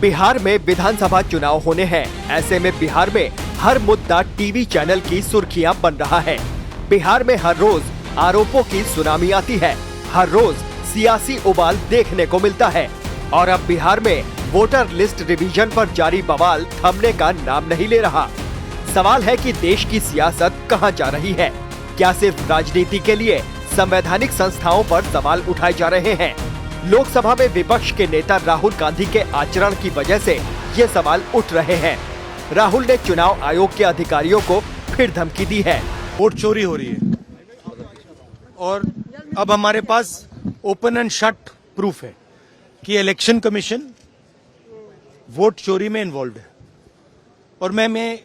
बिहार में विधानसभा चुनाव होने हैं। ऐसे में बिहार में हर मुद्दा टीवी चैनल की सुर्खियां बन रहा है। बिहार में हर रोज आरोपों की सुनामी आती है, हर रोज सियासी उबाल देखने को मिलता है और अब बिहार में वोटर लिस्ट रिवीजन पर जारी बवाल थमने का नाम नहीं ले रहा। सवाल है कि देश की सियासत कहां जा रही है? क्या सिर्फ राजनीति के लिए संवैधानिक संस्थाओं पर सवाल उठाए जा रहे हैं? लोकसभा में विपक्ष के नेता राहुल गांधी के आचरण की वजह से ये सवाल उठ रहे हैं। राहुल ने चुनाव आयोग के अधिकारियों को फिर धमकी दी है। वोट चोरी हो रही है और अब हमारे पास ओपन एंड शट प्रूफ है कि इलेक्शन कमीशन वोट चोरी में इन्वॉल्व है। और मैं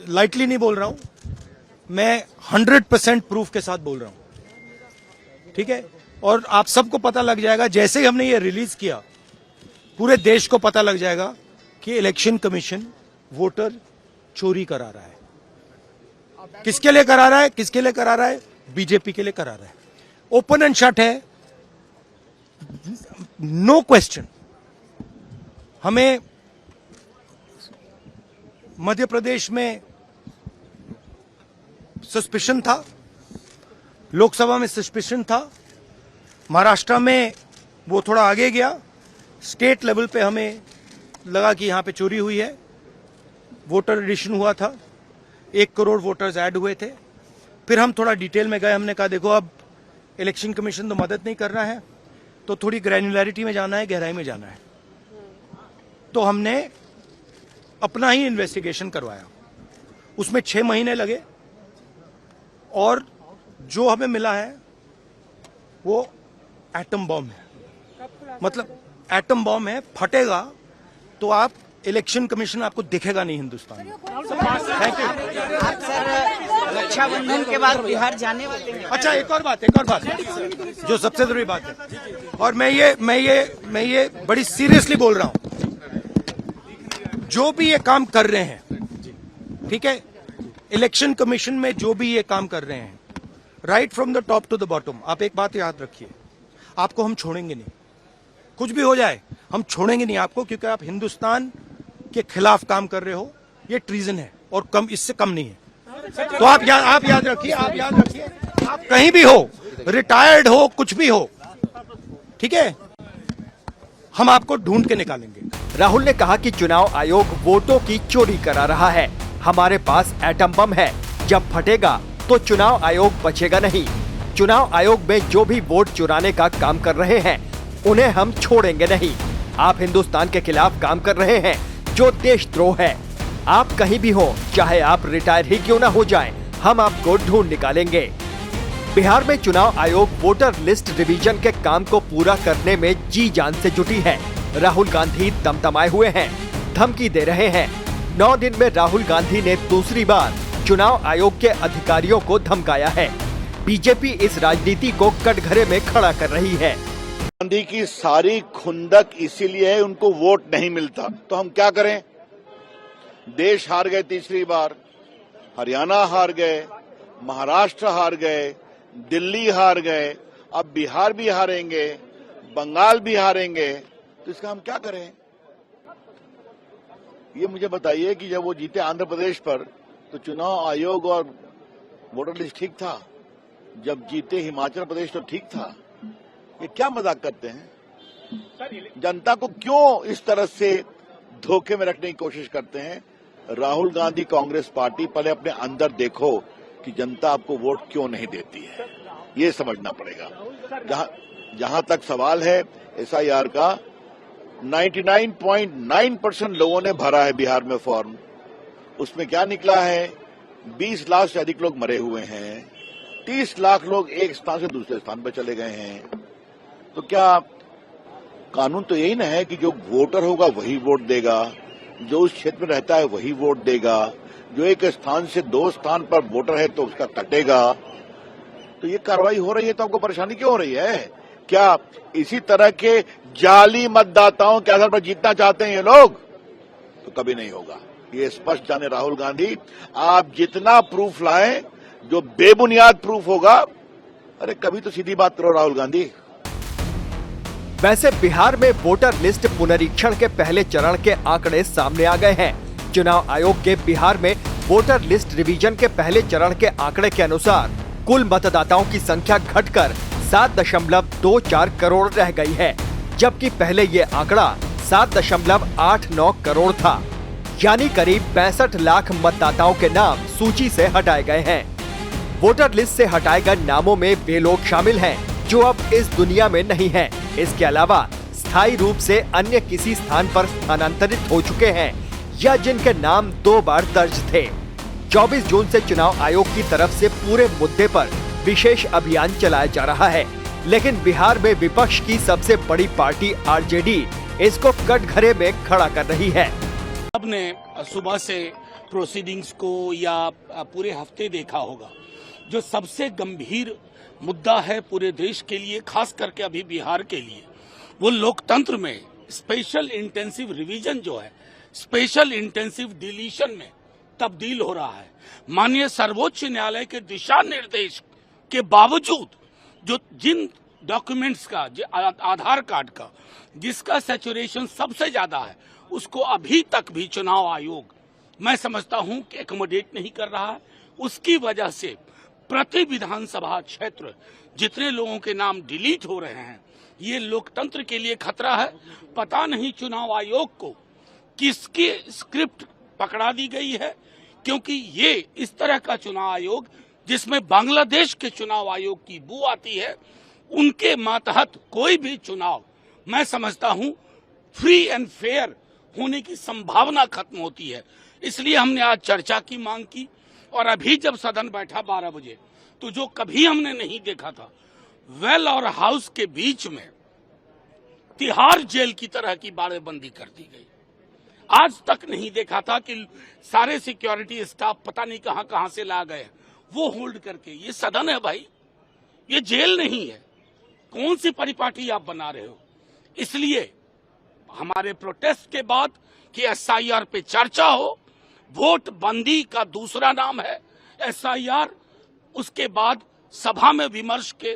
लाइटली नहीं बोल रहा हूं, मैं 100% प्रूफ के साथ बोल रहा हूं, ठीक है। और आप सबको पता लग जाएगा, जैसे ही हमने ये रिलीज किया पूरे देश को पता लग जाएगा कि इलेक्शन कमीशन वोटर चोरी करा रहा है। किसके लिए करा रहा है? किसके लिए करा रहा है? बीजेपी के लिए करा रहा है। ओपन एंड शट है, नो क्वेश्चन। हमें मध्य प्रदेश में सस्पिशन था, लोकसभा में सस्पिशन था, महाराष्ट्र में वो थोड़ा आगे गया, स्टेट लेवल पे हमें लगा कि यहां पे चोरी हुई है। वोटर एडिशन हुआ था, 1 करोड़ वोटर्स ऐड हुए थे। फिर हम थोड़ा डिटेल में गए, हमने कहा देखो अब इलेक्शन कमीशन तो मदद नहीं कर रहा है, तो थोड़ी ग्रैन्युलैरिटी में जाना है, गहराई में जाना है। तो हमने अपना ही इन्वेस्टिगेशन करवाया, उसमें 6 महीने लगे और जो हमें मिला है वो एटम बॉम्ब है। मतलब एटम बॉम्ब है, फटेगा तो आप इलेक्शन कमीशन आपको दिखेगा नहीं हिंदुस्तान में। Thank you. आप सर रक्षाबंधन के बाद बिहार जाने वाले हैं। अच्छा, एक और बात जो सबसे जरूरी बात है, और मैं ये बड़ी सीरियसली बोल रहा हूं, जो भी ये काम कर रहे हैं, ठीक है, इलेक्शन कमीशन में जो भी ये काम कर रहे हैं, right from the top to the bottom, आप एक बात याद रखिए, आपको हम छोड़ेंगे नहीं। कुछ भी हो जाए हम छोड़ेंगे नहीं आपको, क्योंकि आप हिंदुस्तान के खिलाफ काम कर रहे हो। ये ट्रीजन है और कम, इससे कम नहीं है। तो आप याद रखिए, आप कहीं भी हो, रिटायर्ड हो, कुछ भी हो, ठीक है, हम आपको ढूंढ के निकालेंगे। राहुल ने कहा कि चुनाव आयोग वोटों की चोरी करा रहा है। हमारे पास एटम बम है, जब फटेगा तो चुनाव आयोग बचेगा नहीं। चुनाव आयोग में जो भी वोट चुराने का काम कर रहे हैं उन्हें हम छोड़ेंगे नहीं। आप हिंदुस्तान के खिलाफ काम कर रहे हैं, जो देशद्रोह है। आप कहीं भी हो, चाहे आप रिटायर ही क्यों ना हो जाएं, हम आपको ढूंढ निकालेंगे। बिहार में चुनाव आयोग वोटर लिस्ट रिवीजन के काम को पूरा करने में जी जान से जुटी है। राहुल गांधी तमतमाए हुए हैं, धमकी दे रहे हैं। 9 दिन में राहुल गांधी ने दूसरी बार चुनाव आयोग के अधिकारियों को धमकाया है। बीजेपी इस राजनीति को कटघरे में खड़ा कर रही है। गांधी की सारी खुंदक इसीलिए है, उनको वोट नहीं मिलता। तो हम क्या करें? देश हार गए तीसरी बार, हरियाणा हार गए, महाराष्ट्र हार गए, दिल्ली हार गए, अब बिहार भी हारेंगे, बंगाल भी हारेंगे। तो इसका हम क्या करें? ये मुझे बताइए कि जब वो जीते आंध्र प्रदेश पर तो चुनाव आयोग और वोटर लिस्ट ठीक था, जब जीते हिमाचल प्रदेश तो ठीक था। ये क्या मजाक करते हैं? जनता को क्यों इस तरह से धोखे में रखने की कोशिश करते हैं? राहुल गांधी कांग्रेस पार्टी, पहले अपने अंदर देखो कि जनता आपको वोट क्यों नहीं देती है, ये समझना पड़ेगा। जहां तक सवाल है SIR का, 99.9% लोगों ने भरा है बिहार में फॉर्म। उसमें क्या निकला है? 20 लाख से अधिक लोग मरे हुए हैं, 30 लाख लोग एक स्थान से दूसरे स्थान पर चले गए हैं। तो क्या कानून तो यही ना है कि जो वोटर होगा वही वोट देगा, जो उस क्षेत्र में रहता है वही वोट देगा, जो एक स्थान से 2 स्थान पर वोटर है तो उसका कटेगा। तो ये कार्रवाई हो रही है तो आपको परेशानी क्यों हो रही है? क्या इसी तरह के जाली मतदाताओं के आधार पर जीतना चाहते हैं ये लोग? तो कभी नहीं होगा। ये स्पष्ट जाने राहुल गांधी, आप जितना प्रूफ लाएं, जो बेबुनियाद प्रूफ होगा, अरे कभी तो सीधी बात करो राहुल गांधी। वैसे बिहार में वोटर लिस्ट पुनरीक्षण के पहले चरण के आंकड़े सामने आ गए हैं। चुनाव आयोग के बिहार में वोटर लिस्ट रिवीजन के पहले चरण के आंकड़े के अनुसार कुल मतदाताओं की संख्या घटकर 7.24 करोड़ रह गई है, जबकि पहले ये आंकड़ा 7.89 करोड़ था। यानी करीब 65 लाख मतदाताओं के नाम सूची से हटाए गए हैं। वोटर लिस्ट से हटाए गए नामों में वे लोग शामिल हैं जो अब इस दुनिया में नहीं हैं। इसके अलावा स्थायी रूप से अन्य किसी स्थान पर स्थानांतरित हो चुके हैं या जिनके नाम 2 बार दर्ज थे। 24 जून से चुनाव आयोग की तरफ से पूरे मुद्दे पर विशेष अभियान चलाया जा रहा है, लेकिन बिहार में विपक्ष की सबसे बड़ी पार्टी आरजेडी इसको कटघरे में खड़ा कर रही है। सबने सुबह से प्रोसीडिंग्स को या पूरे हफ्ते देखा होगा। जो सबसे गंभीर मुद्दा है पूरे देश के लिए, खास करके अभी बिहार के लिए, वो लोकतंत्र में स्पेशल इंटेंसिव रिवीजन जो है स्पेशल इंटेंसिव डिलीशन में तब्दील हो रहा है। माननीय सर्वोच्च न्यायालय के दिशा निर्देश के बावजूद जो जिन डॉक्यूमेंट्स का, आधार कार्ड का जिसका सैचुरेशन सबसे ज्यादा है, उसको अभी तक भी चुनाव आयोग मैं समझता हूं कि एकोमोडेट नहीं कर रहा है। उसकी वजह से प्रति विधानसभा क्षेत्र जितने लोगों के नाम डिलीट हो रहे हैं, ये लोकतंत्र के लिए खतरा है। पता नहीं चुनाव आयोग को किसकी स्क्रिप्ट पकड़ा दी गई है, क्योंकि ये इस तरह का चुनाव आयोग जिसमें बांग्लादेश के चुनाव आयोग की बू आती है, उनके मातहत कोई भी चुनाव मैं समझता हूं फ्री एंड फेयर होने की संभावना खत्म होती है। इसलिए हमने आज चर्चा की मांग की और अभी जब सदन बैठा 12 बजे, तो जो कभी हमने नहीं देखा था, वेल और हाउस के बीच में तिहाड़ जेल की तरह की बाड़ेबंदी कर दी गई। आज तक नहीं देखा था कि सारे सिक्योरिटी स्टाफ पता नहीं कहां कहां से ला गए, वो होल्ड करके। ये सदन है भाई, ये जेल नहीं है। कौन सी परिपाटी आप बना रहे हो? इसलिए हमारे प्रोटेस्ट के बाद कि एसआईआर पे चर्चा हो, वोट बंदी का दूसरा नाम है एसआईआर, उसके बाद सभा में विमर्श के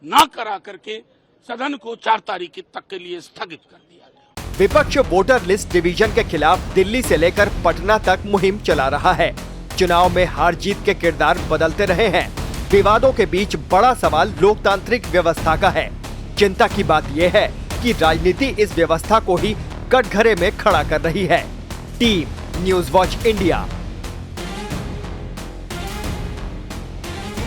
ना करा करके सदन को 4 तारीख तक के लिए स्थगित कर दिया गया। विपक्ष वोटर लिस्ट डिवीजन के खिलाफ दिल्ली से लेकर पटना तक मुहिम चला रहा है। चुनाव में हार जीत के किरदार बदलते रहे हैं। विवादों के बीच बड़ा सवाल लोकतांत्रिक व्यवस्था का है। चिंता की बात यह है कि राजनीति इस व्यवस्था को ही कटघरे में खड़ा कर रही है। Team news watch India.